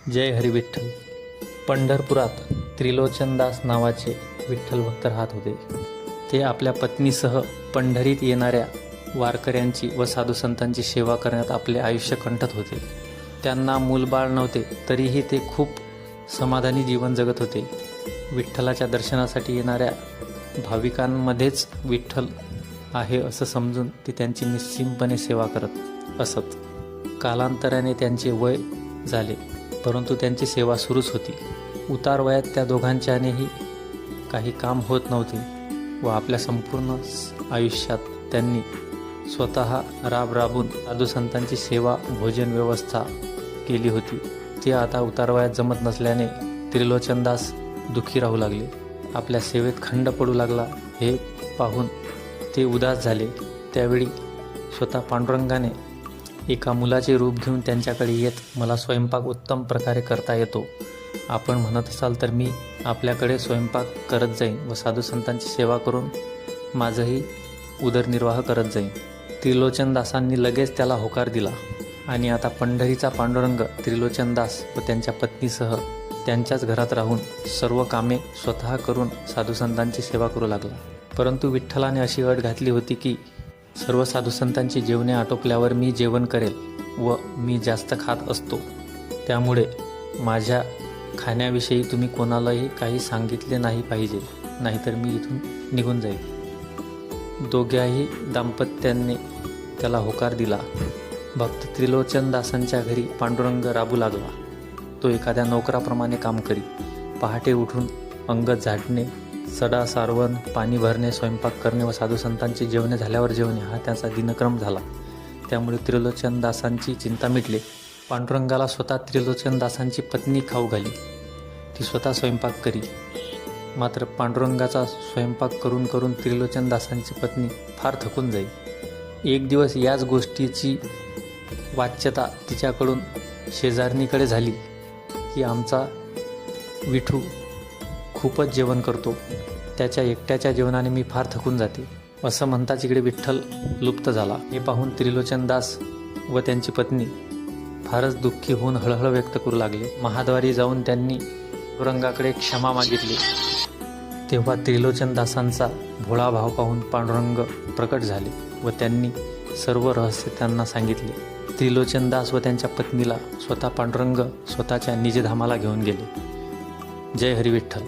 जय हरी विठ्ठल. पंढरपुरात त्रिलोचनदास नावाचे विठ्ठल भक्त राहत होते. ते आपल्या पत्नीसह पंढरीत येणाऱ्या वारकऱ्यांची व साधुसंतांची सेवा करण्यात आपले आयुष्य कंठत होते. त्यांना मूलबाळ नव्हते, तरीही ते खूप समाधानी जीवन जगत होते. विठ्ठलाच्या दर्शनासाठी येणाऱ्या भाविकांमध्येच विठ्ठल आहे असं समजून ते त्यांची निश्चिंतपणे सेवा करत असत. कालांतराने त्यांचे वय झाले, परंतु त्यांची सेवा सुरूच होती. उतार वयात त्या दोघांच्यानेही काही काम होत नव्हते व आपल्या संपूर्ण आयुष्यात त्यांनी स्वतः राबून साधुसंतांची सेवा, भोजन व्यवस्था केली होती. ते आता उतारवयात जमत नसल्याने त्रिलोचनदास दुःखी राहू लागले. आपल्या सेवेत खंड पडू लागला हे पाहून ते उदास झाले. त्यावेळी स्वतः पांडुरंगाने एका मुलाचे रूप घेऊन त्यांच्याकडे येत, मला स्वयंपाक उत्तम प्रकारे करता येतो. आपण म्हणत असाल तर मी आपल्याकडे स्वयंपाक करत जाईन व साधुसंतांची सेवा करून माझंही उदरनिर्वाह करत जाईन. त्रिलोचनदासांनी लगेच त्याला होकार दिला आणि आता पंढरीचा पांडुरंग त्रिलोचनदास व त्यांच्या पत्नीसह त्यांच्याच घरात राहून सर्व कामे स्वतः करून साधुसंतांची सेवा करू लागला. परंतु विठ्ठलाने अशी अट घातली होती की सर्व साधुसंतांची जेवणे आटोपल्यावर मी जेवण करेल व मी जास्त खात असतो, त्यामुळे माझ्या खाण्याविषयी तुम्ही कोणालाही काही सांगितले नाही पाहिजे, नाहीतर मी इथून निघून जाईल. दोघ्याही दाम्पत्यांनी त्याला होकार दिला. भक्त त्रिलोचनदासांच्या घरी पांडुरंग राबू लागला. तो एखाद्या नोकराप्रमाणे काम करी. पहाटे उठून अंगद झाडणे, सडा सारवण, पाणी भरणे, स्वयंपाक करणे व साधुसंतांची जेवणे झाल्यावर जेवणे हा त्याचा दिनक्रम झाला. त्यामुळे त्रिलोचनदासांची चिंता मिटली. पांडुरंगाला स्वतः त्रिलोचनदासांची पत्नी खाऊ घाली. ती स्वतः स्वयंपाक करी. मात्र पांडुरंगाचा स्वयंपाक करून करून त्रिलोचनदासांची पत्नी फार थकून जाई. एक दिवस याच गोष्टीची वाच्यता तिच्याकडून शेजारणीकडे झाली की आमचा विठू खूपच जेवण करतो, त्याच्या एकट्याच्या जेवणाने मी फार थकून जाते, असं म्हणताच इकडे विठ्ठल लुप्त झाला. हे पाहून त्रिलोचनदास व त्यांची पत्नी फारच दुःखी होऊन हळहळ व्यक्त करू लागले. महाद्वारी जाऊन त्यांनी पांडुरंगाकडे क्षमा मागितली. तेव्हा त्रिलोचनदासांचा भोळा भाव पाहून पांडुरंग प्रकट झाले व त्यांनी सर्व रहस्य त्यांना सांगितले. त्रिलोचनदास व त्यांच्या पत्नीला स्वतः पांडुरंग स्वतःच्या निजधामाला घेऊन गेले. जय हरी विठ्ठल.